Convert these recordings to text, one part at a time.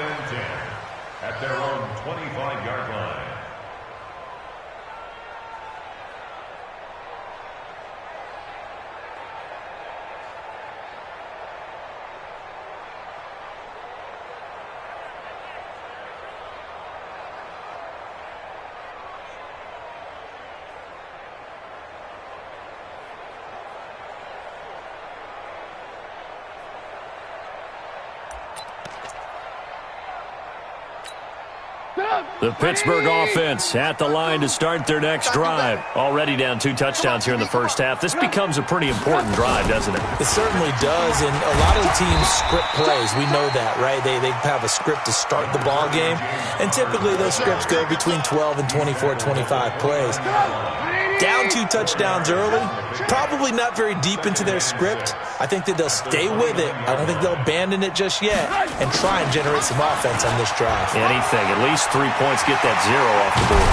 and 10 at their own 25-yard line. The Pittsburgh offense at the line to start their next drive. Already down 2 touchdowns here in the first half. This becomes a pretty important drive, doesn't it? It certainly does, and a lot of the teams script plays. We know that, right? They have a script to start the ball game, and typically those scripts go between 12 and 24, 25 plays. Down 2 touchdowns early, probably not very deep into their script. I think that they'll stay with it. I don't think they'll abandon it just yet and try and generate some offense on this drive. Anything, at least 3 points, get that 0 off the board.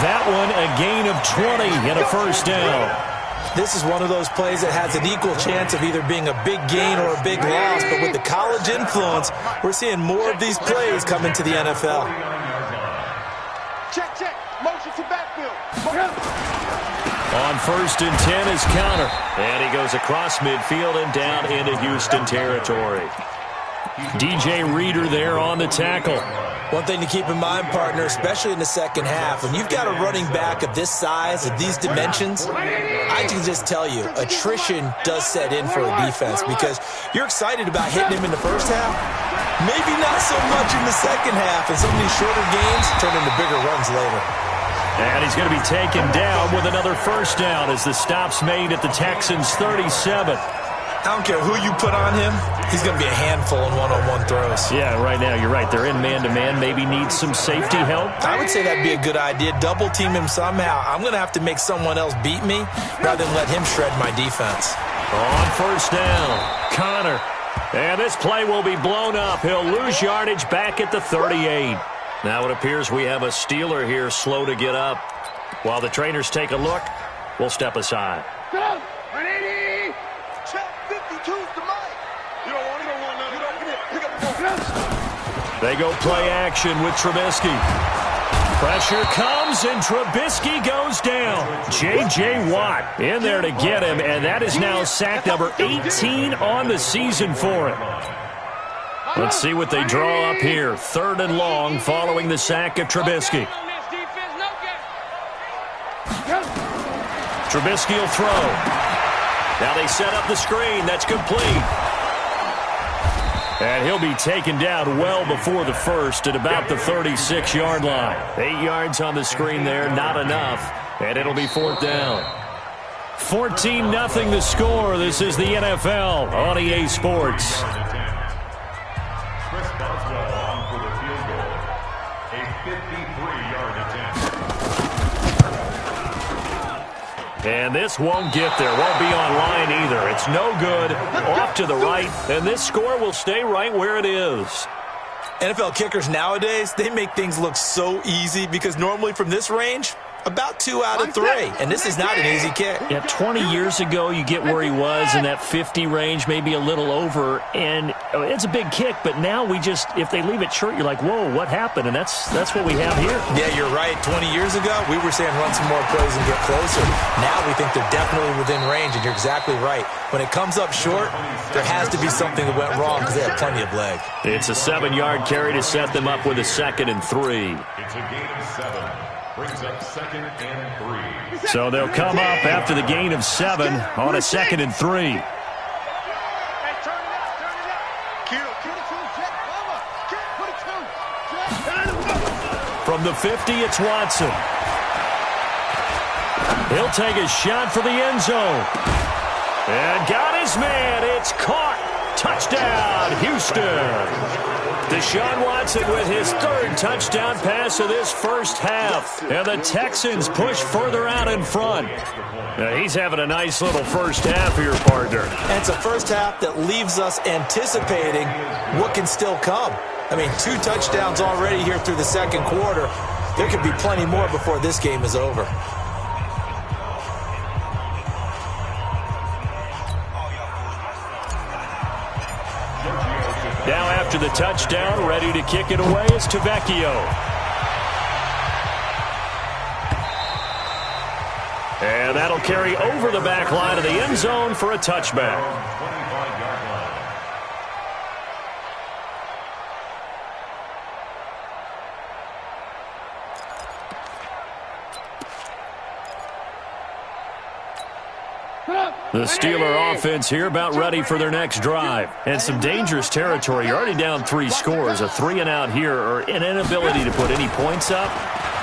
That one, a gain of 20 and a first down. This is one of those plays that has an equal chance of either being a big gain or a big loss, but with the college influence, we're seeing more of these plays come into the NFL. Check. Motion to backfield. On 1st and 10 is Counter. And he goes across midfield and down into Houston territory. DJ Reader there on the tackle. One thing to keep in mind, partner, especially in the second half, when you've got a running back of this size, of these dimensions, I can just tell you, attrition does set in for a defense because you're excited about hitting him in the first half. Maybe not so much in the second half, and some of these shorter games turn into bigger runs later. And he's going to be taken down with another first down as the stop's made at the Texans' 37. I don't care who you put on him, he's going to be a handful in one-on-one throws. Yeah, right now, you're right. They're in man-to-man, maybe need some safety help. I would say that'd be a good idea. Double team him somehow. I'm going to have to make someone else beat me rather than let him shred my defense. On first down, Connor. And this play will be blown up. He'll lose yardage back at the 38. Now it appears we have a Steeler here slow to get up. While the trainers take a look, we'll step aside. Go! 180! Check 52's the mic. You don't want none. You don't get it. Pick up the ball. They go play action with Trubisky. Pressure comes, and Trubisky goes down. J.J. Watt in there to get him, and that is now sack number 18 on the season for him. Let's see what they draw up here. 3rd and long following the sack of Trubisky. Trubisky will throw. Now they set up the screen. That's complete. And he'll be taken down well before the first at about the 36-yard line. 8 yards on the screen there, not enough. And it'll be 4th down. 14-0 the score. This is the NFL on EA Sports. And this won't get there. Won't be on line either. It's no good. Off to the right. And this score will stay right where it is. NFL kickers nowadays, they make things look so easy because normally from this range, about 2 out of 3. And this is not an easy kick. Yeah, 20 years ago, you get where he was in that 50 range, maybe a little over. And it's a big kick, but now we just, if they leave it short, you're like, whoa, what happened? And that's what we have here. Yeah, you're right. 20 years ago, we were saying run some more plays and get closer. Now we think they're definitely within range, and you're exactly right. When it comes up short, there has to be something that went wrong because they have plenty of leg. It's a 7-yard carry to set them up with a 2nd and 3. It's a gain of 7. Brings up 2nd and 3. So they'll come up after the gain of 7 on a 2nd and 3. From the 50, it's Watson. He'll take a shot for the end zone. And got his man. It's caught. Touchdown, Houston. Deshaun Watson with his 3rd touchdown pass of this first half. And the Texans push further out in front. Now, he's having a nice little first half here, partner. And it's a first half that leaves us anticipating what can still come. I mean, 2 touchdowns already here through the second quarter. There could be plenty more before this game is over. Now after the touchdown, ready to kick it away is Tavecchio. And that'll carry over the back line of the end zone for a touchback. The Steeler offense here about ready for their next drive. And some dangerous territory. You're already down 3 scores. A 3-and-out here or an inability to put any points up.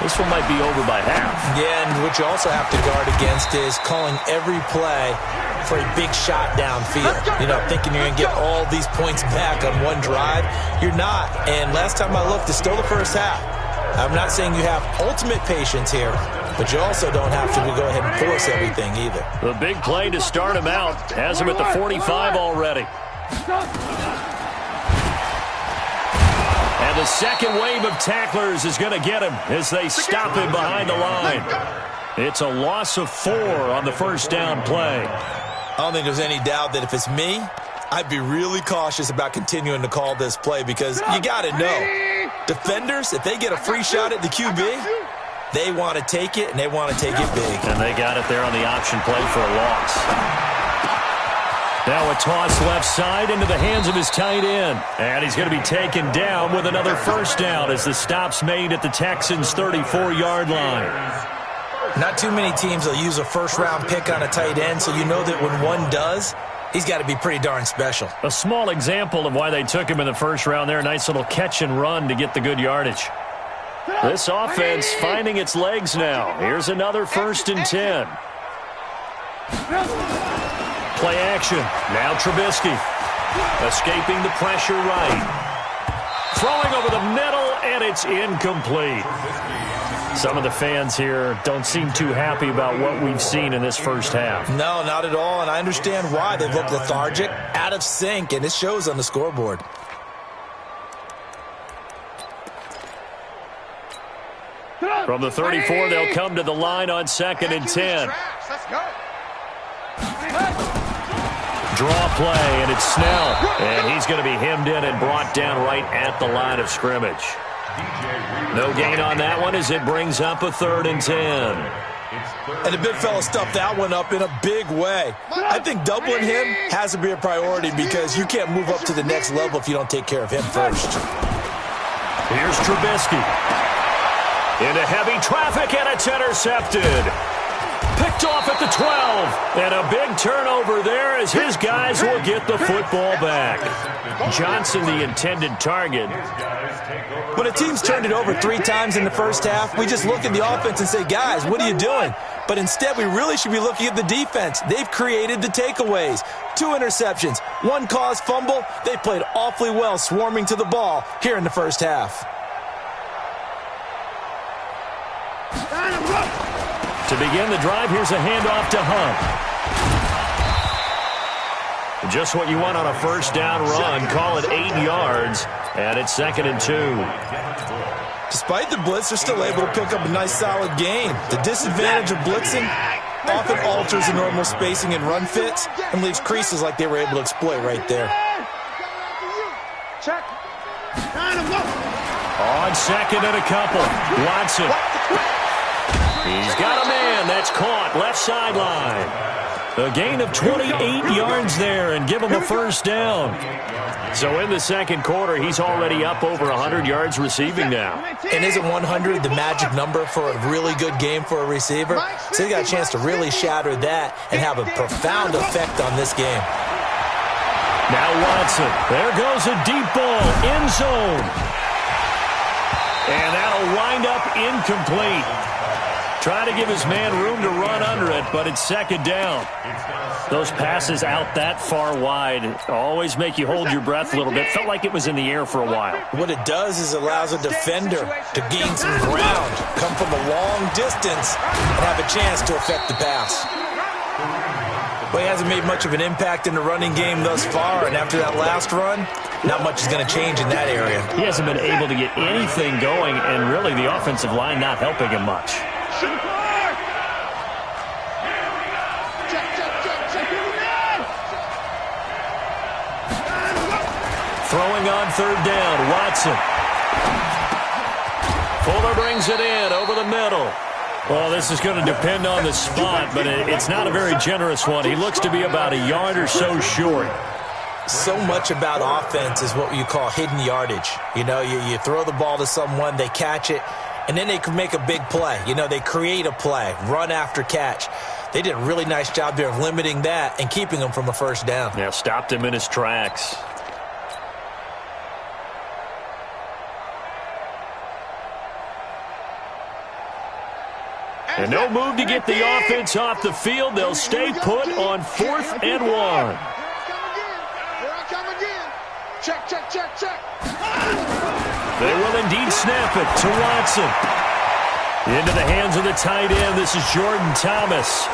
This one might be over by half. Yeah, and what you also have to guard against is calling every play for a big shot downfield. You know, thinking you're going to get all these points back on one drive. You're not. And last time I looked, it's still the first half. I'm not saying you have ultimate patience here, but you also don't have to go ahead and force everything either. The big play to start him out has him at the 45 already. And the second wave of tacklers is going to get him as they stop him behind the line. It's a loss of 4 on the first down play. I don't think there's any doubt that if it's me, I'd be really cautious about continuing to call this play because you got to know, defenders, if they get a free shot at the QB, they want to take it, and they want to take it big. And they got it there on the option play for a loss. Now a toss left side into the hands of his tight end. And he's going to be taken down with another first down as the stop's made at the Texans' 34-yard line. Not too many teams will use a first-round pick on a tight end, so you know that when one does, he's got to be pretty darn special. A small example of why they took him in the first round there. Nice little catch and run to get the good yardage. This offense finding its legs now. Here's another 1st and 10. Play action. Now Trubisky. Escaping the pressure right. Throwing over the middle, and it's incomplete. Some of the fans here don't seem too happy about what we've seen in this first half. No, not at all, and I understand why. They've looked lethargic, out of sync, and it shows on the scoreboard. From the 34, they'll come to the line on 2nd and 10. Draw play, and it's Snell. And he's going to be hemmed in and brought down right at the line of scrimmage. No gain on that one as it brings up a 3rd and 10. And the big fella stuffed that one up in a big way. I think doubling him has to be a priority because you can't move up to the next level if you don't take care of him first. Here's Trubisky. Into heavy traffic, and it's intercepted. Picked off at the 12. And a big turnover there as his guys will get the football back. Johnson, the intended target. When a team's turned it over 3 times in the first half, we just look at the offense and say, guys, what are you doing? But instead, we really should be looking at the defense. They've created the takeaways. 2 interceptions, 1 caused fumble. They played awfully well swarming to the ball here in the first half. To begin the drive, here's a handoff to Hunt. Just what you want on a first down run. Call it 8 yards, and it's 2nd and 2. Despite the blitz, they're still able to pick up a nice, solid gain. The disadvantage of blitzing often alters the normal spacing and run fits and leaves creases like they were able to exploit right there. On 2nd and a couple, Watson. He's got a man. That's caught. Left sideline. A gain of 28 yards there and give him a first down. So in the second quarter, he's already up over 100 yards receiving now. And isn't 100 the magic number for a really good game for a receiver? So he got a chance to really shatter that and have a profound effect on this game. Now Watson. There goes a deep ball. End zone. And that'll wind up incomplete. Trying to give his man room to run under it, but it's 2nd down. Those passes out that far wide always make you hold your breath a little bit. Felt like it was in the air for a while. What it does is allows a defender to gain some ground, come from a long distance, and have a chance to affect the pass. Well, he hasn't made much of an impact in the running game thus far, and after that last run, not much is going to change in that area. He hasn't been able to get anything going, and really the offensive line not helping him much. Throwing on third down, Watson. Fuller brings it in over the middle. Well, this is going to depend on the spot, but it's not a very generous one. He looks to be about a yard or so short. So much about offense is what you call hidden yardage. You know, you throw the ball to someone, they catch it, and then they can make a big play. You know, they create a play, run after catch. They did a really nice job there of limiting that and keeping him from a first down. Yeah, stopped him in his tracks. And no move to get the offense off the field. They'll stay put on 4th and 1. Here I come again. Check, check, check, check. They will indeed snap it to Watson. Into the hands of the tight end. This is Jordan Thomas.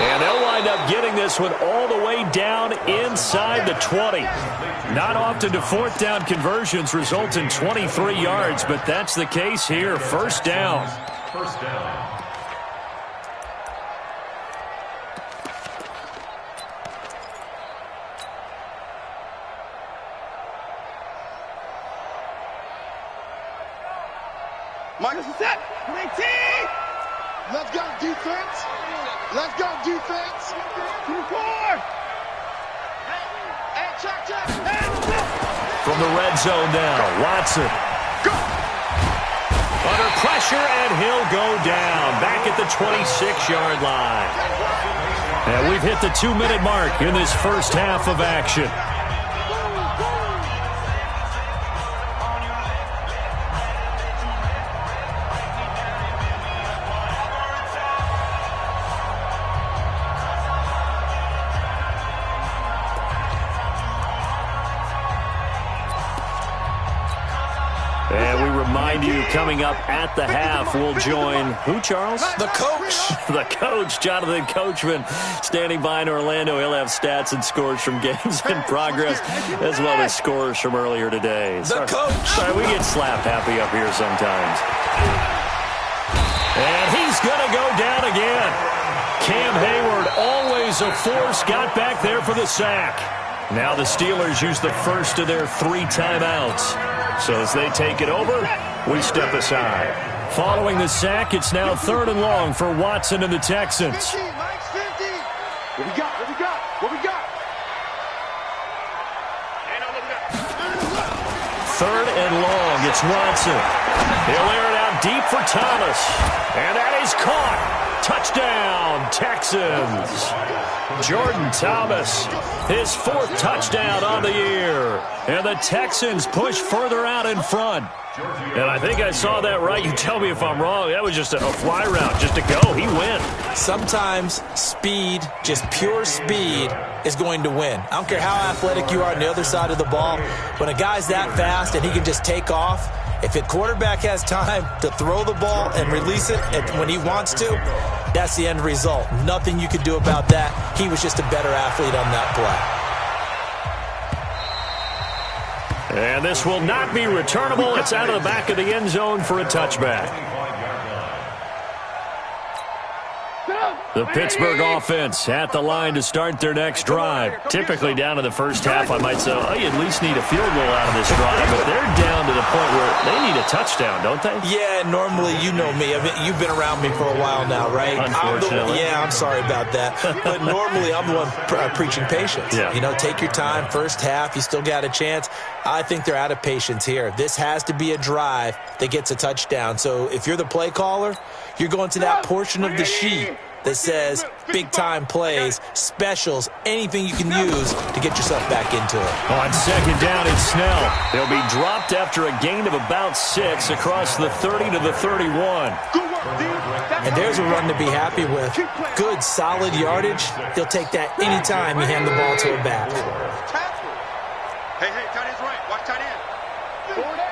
And they'll wind up getting this one all the way down inside the 20. Not often do 4th down conversions result in 23 yards, but that's the case here. First down. First down. Marcus is set. 19. Let's go, defense. Let's go, defense. 24. And check, check. From the red zone now, Watson. Under pressure, and he'll go down. Back at the 26-yard line. And we've hit the 2-minute mark in this first half of action. And we remind you, coming up at the half, we'll join who, Charles? The coach. The coach, Jonathan Coachman, standing by in Orlando. He'll have stats and scores from games in progress, as well as scores from earlier today. The coach. Sorry, we get slap happy up here sometimes. And he's going to go down again. Cam Hayward, always a force, got back there for the sack. Now the Steelers use the first of their 3 timeouts. So as they take it over, we step aside. Following the sack, it's now 3rd and long for Watson and the Texans. 50, Mike's 50. What we got? What we got? What we got? 3rd and long, it's Watson. He'll air it out deep for Thomas. And that is caught. Touchdown, Texans. Jordan Thomas, his 4th touchdown on the year. And the Texans push further out in front. And I think I saw that right. You tell me if I'm wrong. That was just a fly route, just to go. He went. Sometimes speed, just pure speed, is going to win. I don't care how athletic you are on the other side of the ball. When a guy's that fast and he can just take off, if a quarterback has time to throw the ball and release it when he wants to, that's the end result. Nothing you could do about that. He was just a better athlete on that play. And this will not be returnable. It's out of the back of the end zone for a touchback. The Pittsburgh offense at the line to start their next drive. Typically down to the first half, I might say, oh, you at least need a field goal out of this drive. But they're down to the point where they need a touchdown, don't they? Yeah, normally, you know me. I mean, you've been around me for a while now, right? Unfortunately. I'm sorry about that. But normally, I'm the one preaching patience. Yeah. You know, take your time. First half, you still got a chance. I think they're out of patience here. This has to be a drive that gets a touchdown. So if you're the play caller, you're going to that portion of the sheet that says big-time plays, specials, anything you can use to get yourself back into it. On 2nd down, it's Snell. They'll be dropped after a gain of about 6 across the 30 to the 31. And there's a run to be happy with. Good, solid yardage. He'll take that anytime you hand the ball to a back. Hey, tight end's right. Watch tight end. 4 down.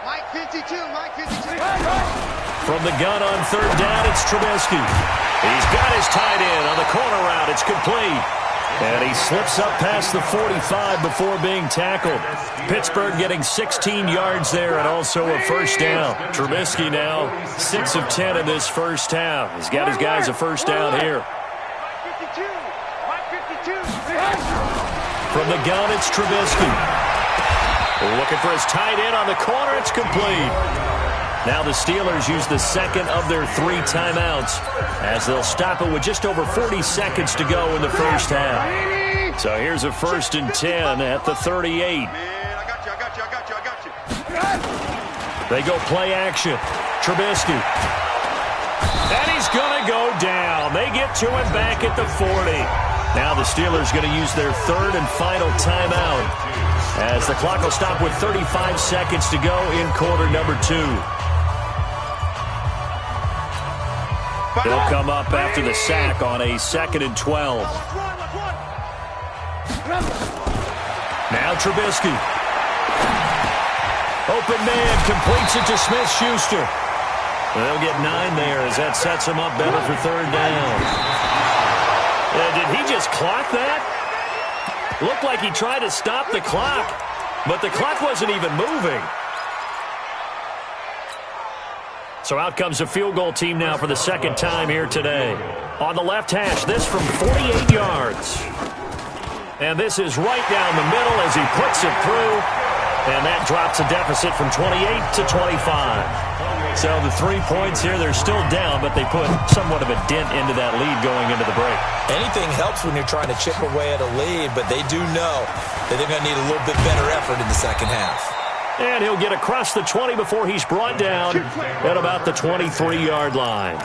Mike 52, Mike 52. From the gun on 3rd down, it's Trubisky. He's got his tight end on the corner route. It's complete. And he slips up past the 45 before being tackled. Pittsburgh getting 16 yards there and also a first down. Trubisky now 6 of 10 in this first half. He's got his guys a first down here. Mike 52, Mike From the gun, it's Trubisky. Looking for his tight end on the corner. It's complete. Now the Steelers use the second of their 3 timeouts as they'll stop it with just over 40 seconds to go in the first half. So here's a 1st and 10 at the 38. I got you. They go play action. Trubisky. And he's going to go down. They get to him back at the 40. Now the Steelers going to use their 3rd and final timeout as the clock will stop with 35 seconds to go in quarter number 2. He'll come up after the sack on a 2nd and 12. Now Trubisky. Open man, completes it to Smith-Schuster. They'll get 9 there as that sets him up better for 3rd down. Did he just clock that? Looked like he tried to stop the clock, but the clock wasn't even moving. So out comes the field goal team now for the 2nd time here today. On the left hash, this from 48 yards. And this is right down the middle as he puts it through. And that drops a deficit from 28 to 25. So the 3 points here, they're still down, but they put somewhat of a dent into that lead going into the break. Anything helps when you're trying to chip away at a lead, but they do know that they're going to need a little bit better effort in the second half. And he'll get across the 20 before he's brought down at about the 23-yard line.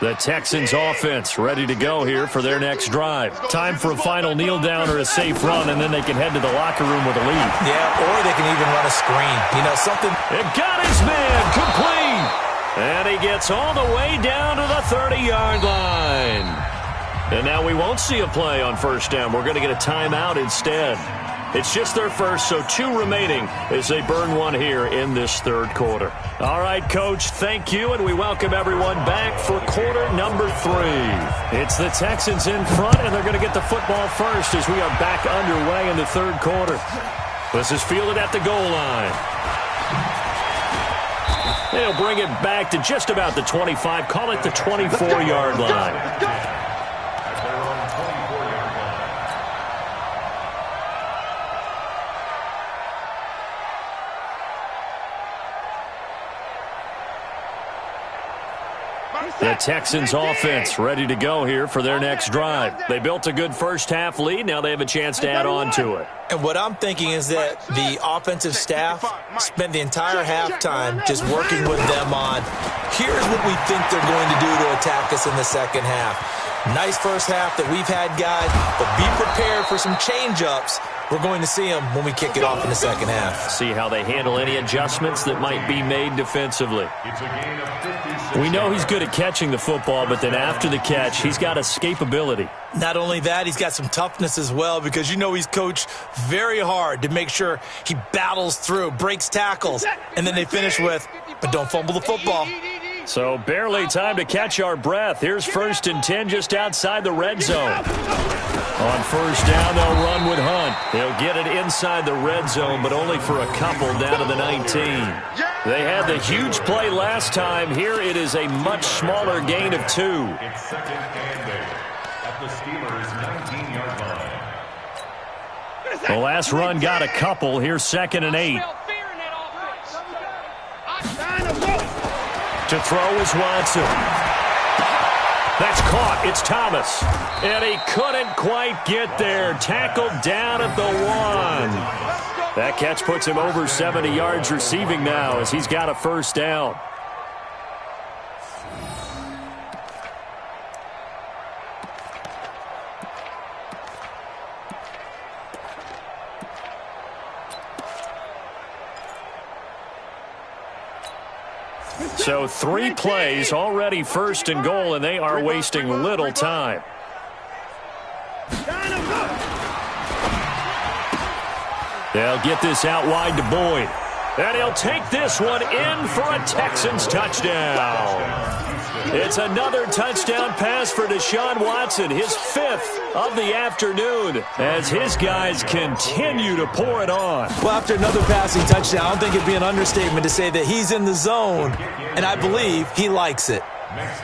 The Texans offense ready to go here for their next drive. Time for a final kneel down or a safe run, and then they can head to the locker room with a lead. Yeah, or they can even run a screen. You know, something. It got his man complete. And he gets all the way down to the 30-yard line. And now we won't see a play on 1st down. We're going to get a timeout instead. It's just their first, so 2 remaining as they burn 1 here in this 3rd quarter. All right, Coach, thank you, and we welcome everyone back for quarter number 3. It's the Texans in front, and they're going to get the football first as we are back underway in the 3rd quarter. This is fielded at the goal line. They'll bring it back to just about the 25, call it the 24-yard line. The Texans offense ready to go here for their next drive. They built a good first half lead. Now they have a chance to add on to it. And what I'm thinking is that the offensive staff spent the entire halftime just working with them on, here's what we think they're going to do to attack us in the second half. Nice first half that we've had, guys, but be prepared for some change-ups. We're going to see them when we kick it off in the second half. See how they handle any adjustments that might be made defensively. We know he's good at catching the football, but then after the catch, he's got escapability. Not only that, he's got some toughness as well, because you know he's coached very hard to make sure he battles through, breaks tackles, and then they finish with, but don't fumble the football. So barely time to catch our breath. Here's 1st and 10 just outside the red zone. On 1st down, they'll run with Hunt. They'll get it inside the red zone, but only for a couple down to the 19. They had the huge play last time. Here it is a much smaller gain of 2. It's 2nd and 8 at the Steelers' 19-yard line. The last run got a couple. Here's 2nd and 8. To throw is Watson. That's caught. It's Thomas. And he couldn't quite get there. Tackled down at the 1. That catch puts him over 70 yards receiving now as he's got a 1st down. So 3 plays, already 1st and goal, and they are wasting little time. They'll get this out wide to Boyd. And he'll take this one in for a Texans touchdown. It's another touchdown pass for Deshaun Watson, his 5th of the afternoon, as his guys continue to pour it on. Well, after another passing touchdown, I don't think it'd be an understatement to say that he's in the zone, and I believe he likes it.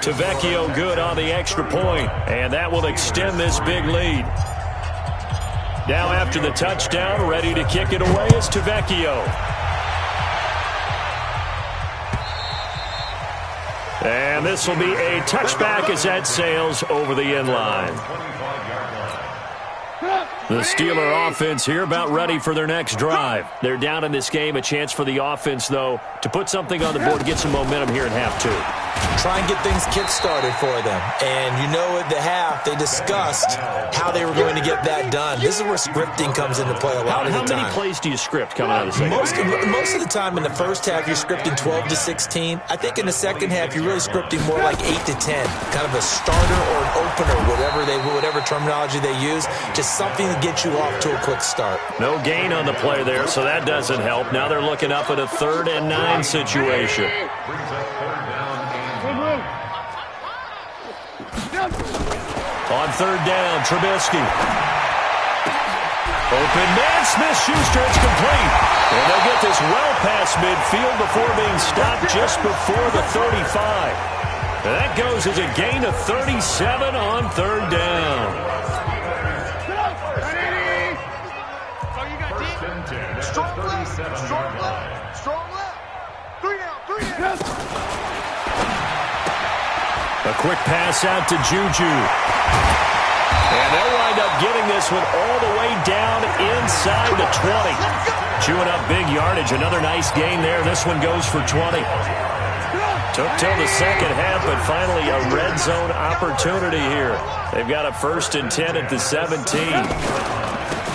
Tavecchio good on the extra point, and that will extend this big lead. Now after the touchdown, ready to kick it away is Tavecchio. And this will be a touchback as that sails over the end line. The Steeler offense here about ready for their next drive. They're down in this game. A chance for the offense, though, to put something on the board, get some momentum here at half 2. Try and get things kick-started for them. And you know at the half, they discussed how they were going to get that done. This is where scripting comes into play a lot of the time. How many plays do you script coming out of the second half? Most of the time in the first half, you're scripting 12 to 16. I think in the second half, you're really scripting more like 8 to 10. Kind of a starter or an opener, whatever terminology they use. Just something to get you off to a quick start. No gain on the play there, so that doesn't help. Now they're looking up at a 3rd and 9 situation. On 3rd down, Trubisky. Open man, Smith-Schuster, it's complete. And they'll get this well past midfield before being stopped just before the 35. And that goes as a gain of 37 on 3rd down. Strong left. 3 down. A quick pass out to Juju. And they'll wind up getting this one all the way down inside the 20. Chewing up big yardage. Another nice gain there. This one goes for 20. Took till the second half, but finally a red zone opportunity here. They've got a 1st and 10 at the 17.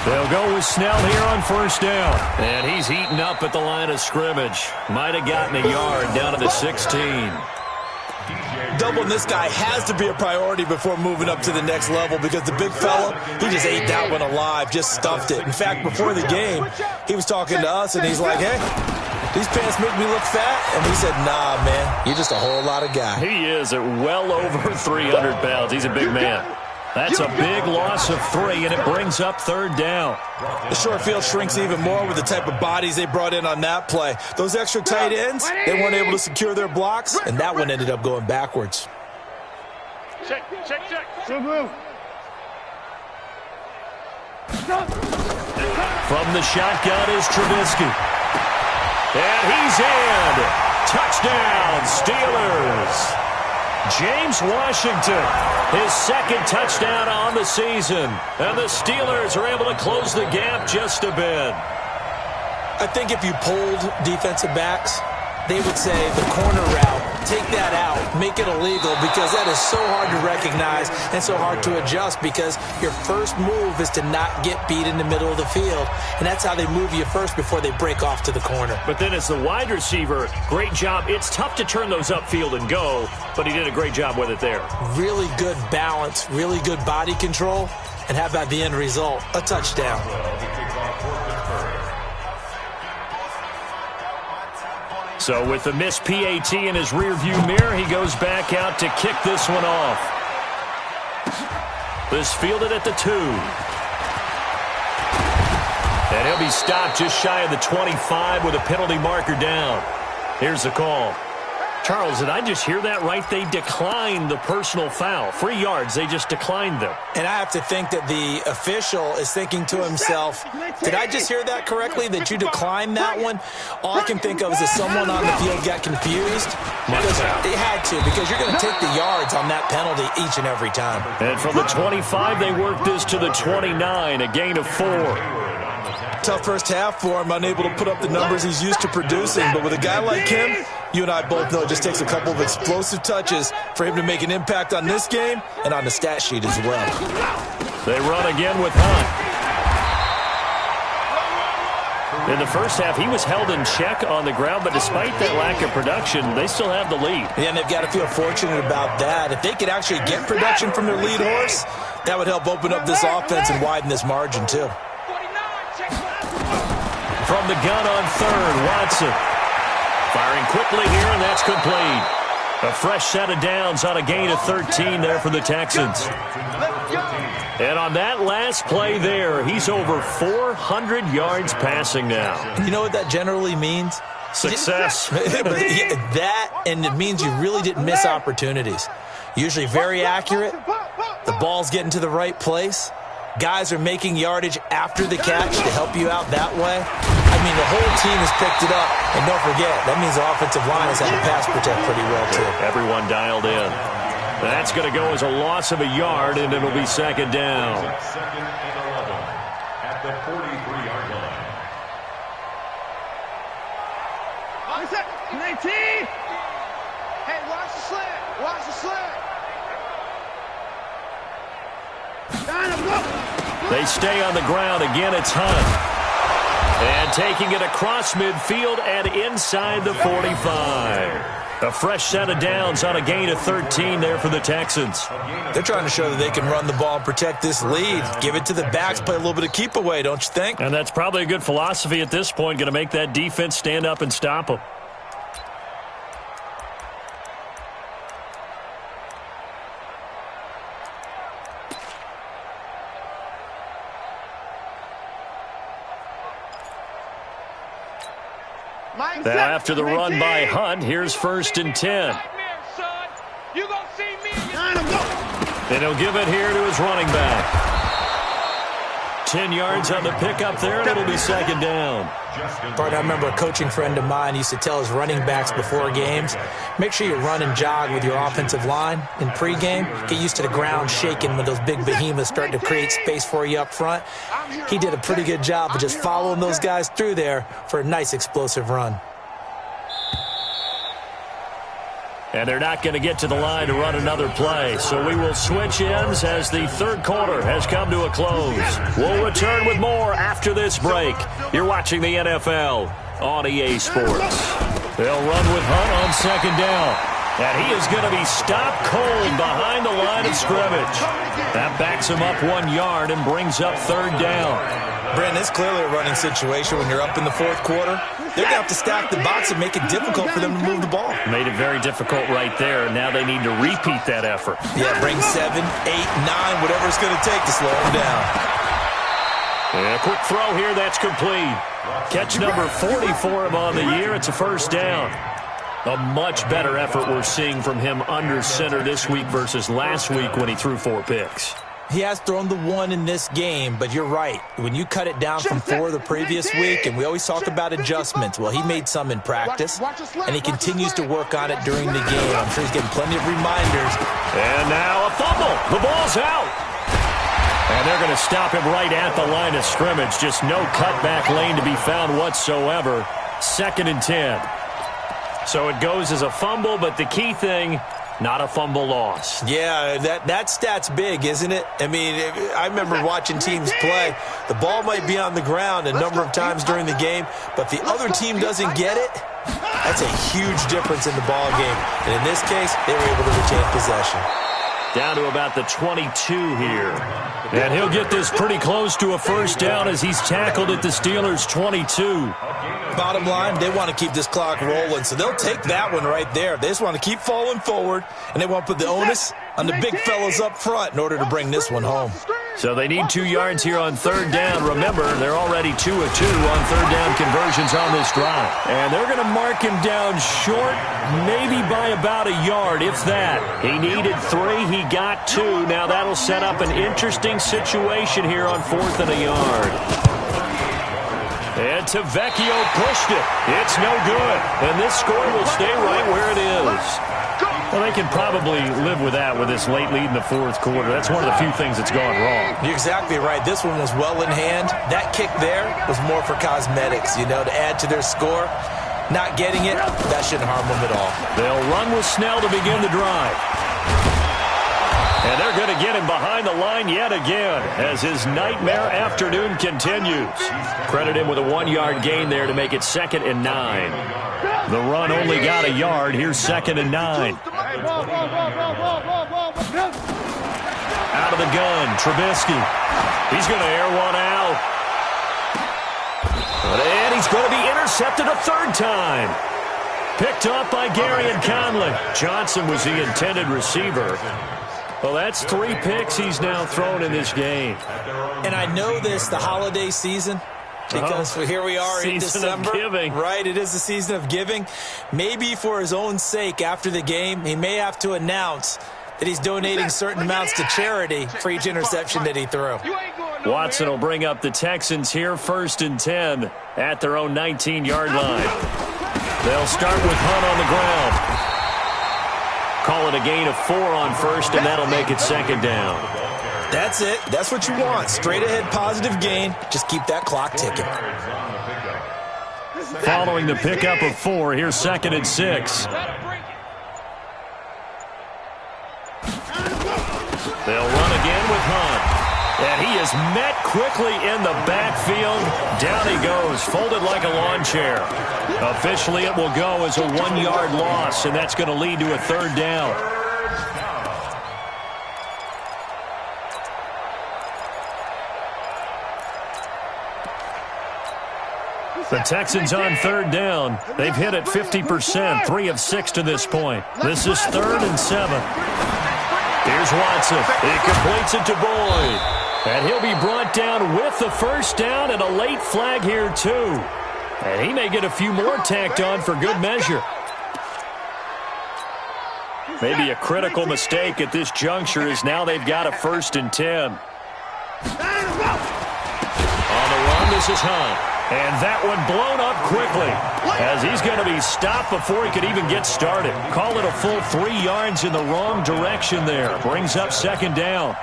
They'll go with Snell here on 1st down. And he's heating up at the line of scrimmage. Might have gotten a yard down to the 16. Doubling this guy has to be a priority before moving up to the next level because the big fella, he just ate that one alive, just stuffed it. In fact, before the game, he was talking to us, and he's like, hey, these pants make me look fat. And we said, nah, man, you're just a whole lot of guy. He is at well over 300 pounds. He's a big man. That's a big loss of 3, and it brings up 3rd down. The short field shrinks even more with the type of bodies they brought in on that play. Those extra tight ends, they weren't able to secure their blocks, and that one ended up going backwards. Check. From the shotgun is Trubisky. And he's in. Touchdown, Steelers. James Washington, his 2nd touchdown on the season. And the Steelers are able to close the gap just a bit. I think if you polled defensive backs, they would say the corner route, take that out, make it illegal, because that is so hard to recognize and so hard to adjust because your first move is to not get beat in the middle of the field. And that's how they move you first before they break off to the corner. But then as the wide receiver, great job. It's tough to turn those upfield and go, but he did a great job with it there. Really good balance, really good body control. And how about the end result? A touchdown. So with the missed PAT in his rearview mirror, he goes back out to kick this one off. This fielded at the 2. And he'll be stopped just shy of the 25 with a penalty marker down. Here's the call. Charles, did I just hear that right? They declined the personal foul. 3 yards, they just declined them. And I have to think that the official is thinking to himself, did I just hear that correctly, that you declined that one? All I can think of is that someone on the field got confused. Because they had to, because you're going to take the yards on that penalty each and every time. And from the 25, they work this to the 29, a gain of 4. Tough first half for him, unable to put up the numbers he's used to producing. But with a guy like him, you and I both know it just takes a couple of explosive touches for him to make an impact on this game and on the stat sheet as well. They run again with Hunt. In the first half, he was held in check on the ground, but despite that lack of production, they still have the lead. Yeah, and they've got to feel fortunate about that. If they could actually get production from their lead horse, that would help open up this offense and widen this margin too. From the gun on 3rd, Watson. Firing quickly here, and that's complete. A fresh set of downs on a gain of 13 there for the Texans. And on that last play there, he's over 400 yards passing now. You know what that generally means? Success. That, and it means you really didn't miss opportunities. Usually very accurate. The ball's getting to the right place. Guys are making yardage after the catch to help you out that way. I mean, the whole team has picked it up. And don't forget, that means the offensive line has had to pass protect pretty well, too. Everyone dialed in. That's going to go as a loss of a yard, and it'll be second down. Second and 11 at the 43-yard line. 19. Hey, watch the slant. Watch the slant. They stay on the ground. Again, it's Hunt. And taking it across midfield and inside the 45. A fresh set of downs on a gain of 13 there for the Texans. They're trying to show that they can run the ball and protect this lead. Give it to the backs, play a little bit of keep away, don't you think? And that's probably a good philosophy at this point, going to make that defense stand up and stop them. Now, after the run by Hunt, here's 1st and 10. And he'll give it here to his running back. 10 yards on the pickup there, and it'll be second down. Bart, I remember a coaching friend of mine used to tell his running backs before games, make sure you run and jog with your offensive line in pregame. Get used to the ground shaking when those big behemoths start to create space for you up front. He did a pretty good job of just following those guys through there for a nice explosive run. And they're not going to get to the line to run another play. So we will switch ends as the third quarter has come to a close. We'll return with more after this break. You're watching the NFL on EA Sports. They'll run with Hunt on second down. And he is going to be stopped cold behind the line of scrimmage. That backs him up 1 yard and brings up third down. Brandon, it's clearly a running situation when you're up in the fourth quarter. They're going to have to stack the box and make it difficult for them to move the ball. Made it very difficult right there. Now they need to repeat that effort. Yeah, bring 7, 8, 9, whatever it's going to take to slow them down. And a quick throw here. That's complete. Catch number 40 for him on the year. It's a first down. A much better effort we're seeing from him under center this week versus last week when he threw 4 picks. He has thrown the 1 in this game, but you're right. When you cut it down from 4 the previous week, and we always talk about adjustments, well, he made some in practice, and he continues to work on it during the game. I'm sure he's getting plenty of reminders. And now a fumble. The ball's out. And they're going to stop him right at the line of scrimmage. Just no cutback lane to be found whatsoever. 2nd and 10. So it goes as a fumble, but the key thing, not a fumble loss. Yeah, that stat's big, isn't it? I mean, I remember watching teams play. The ball might be on the ground a number of times during the game, but the other team doesn't get it. That's a huge difference in the ball game. And in this case, they were able to retain possession. Down to about the 22 here. And he'll get this pretty close to a first down as he's tackled at the Steelers' 22. Bottom line, they want to keep this clock rolling, so they'll take that one right there. They just want to keep falling forward, and they want to put the onus on the big fellas up front in order to bring this one home. So they need 2 yards here on third down. Remember, they're already 2 of 2 on third down conversions on this drive. And they're going to mark him down short, maybe by about a yard, if that. He needed 3. He got 2. Now that'll set up an interesting situation here on 4th and a yard. And Tavecchio pushed it. It's no good. And this score will stay right where it is. Well, they can probably live with that with this late lead in the fourth quarter. That's one of the few things that's gone wrong. You're exactly right. This one was well in hand. That kick there was more for cosmetics, to add to their score. Not getting it, that shouldn't harm them at all. They'll run with Snell to begin the drive. And they're going to get him behind the line yet again as his nightmare afternoon continues. Credit him with a 1-yard gain there to make it 2nd and 9. The run only got a yard. Here's 2nd and 9. Out of the gun, Trubisky. He's going to air one out. And he's going to be intercepted a 3rd time. Picked up by Gary and Conley. Johnson was the intended receiver. Well, that's 3 picks he's now thrown in this game. And I know this, the holiday season, because here we are in December. Season of giving. Right, it is the season of giving. Maybe for his own sake after the game, he may have to announce that he's donating certain amounts to charity for each interception that he threw. Watson will bring up the Texans here, 1st and 10 at their own 19-yard line. They'll start with Hunt on the ground. Call it a gain of 4 on 1st, and that'll make it 2nd down. That's it. That's what you want. Straight ahead positive gain. Just keep that clock ticking. Following the pickup of 4, here's 2nd and 6. They'll run again with Hunt. And he is met quickly in the backfield. Down he goes, folded like a lawn chair. Officially, it will go as a 1-yard loss, and that's going to lead to a 3rd down. The Texans on 3rd down. They've hit it 50%, 3 of 6 to this point. This is 3rd and 7. Here's Watson. He completes it to Boyd. And he'll be brought down with the 1st down and a late flag here, too. And he may get a few more tacked on for good measure. Maybe a critical mistake at this juncture is now they've got a 1st and 10. On the run, this is Hunt. And that one blown up quickly as he's going to be stopped before he could even get started. Call it a full 3 yards in the wrong direction there. Brings up 2nd down.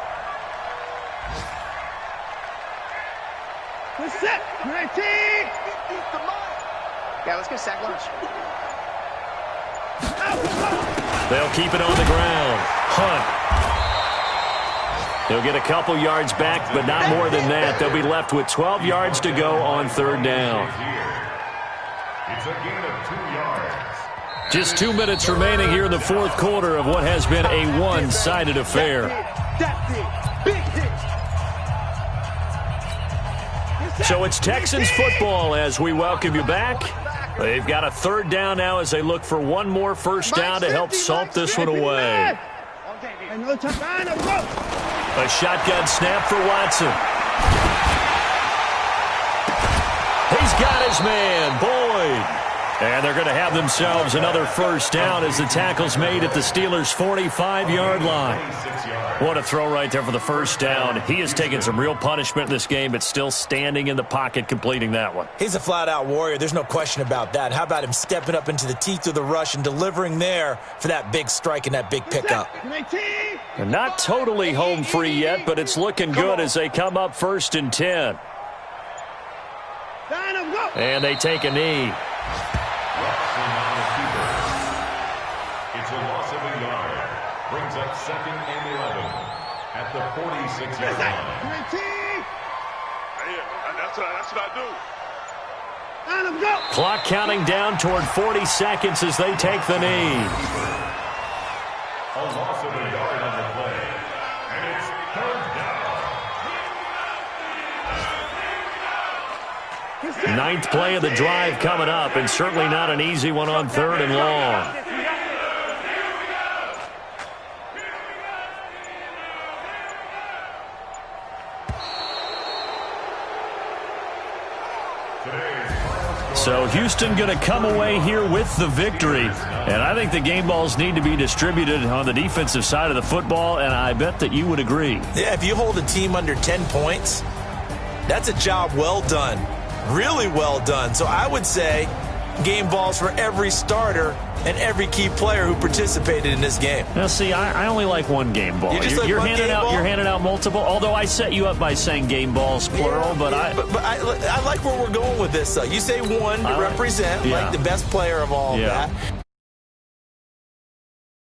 Set. 19. Yeah, let's get sack lunch. They'll keep it on the ground. Hunt. He'll get a couple yards back, but not more than that. They'll be left with 12 yards to go on 3rd down. It's a gain of 2 yards. Just 2 minutes remaining here in the 4th quarter of what has been a one-sided affair. That's it. Big hit. So it's Texans football as we welcome you back. They've got a 3rd down now as they look for one more 1st down to help salt this one away. A shotgun snap for Watson. He's got his man, Boyd. And they're going to have themselves another 1st down as the tackle's made at the Steelers' 45-yard line. What a throw right there for the 1st down. He has taken some real punishment in this game, but still standing in the pocket completing that one. He's a flat-out warrior. There's no question about that. How about him stepping up into the teeth of the rush and delivering there for that big strike and that big pickup? And not totally home free yet, but it's looking good as they come up 1st and 10. And they take a knee. It's a loss of a yard. Brings up 2nd and 11 at the 46-yard line. That's what I do. Clock counting down toward 40 seconds as they take the knee. A loss of a yard on the play. And it's 3rd down. 9th play of the drive coming up, and certainly not an easy one on 3rd and long. So Houston going to come away here with the victory. And I think the game balls need to be distributed on the defensive side of the football, and I bet that you would agree. Yeah, if you hold a team under 10 points, that's a job well done. Really well done. So I would say game balls for every starter and every key player who participated in this game. Now, see, I only like one game ball. You're handing out multiple, although I set you up by saying game balls, plural. Yeah, but I like where we're going with this, though. You say one to represent, like the best player of all that.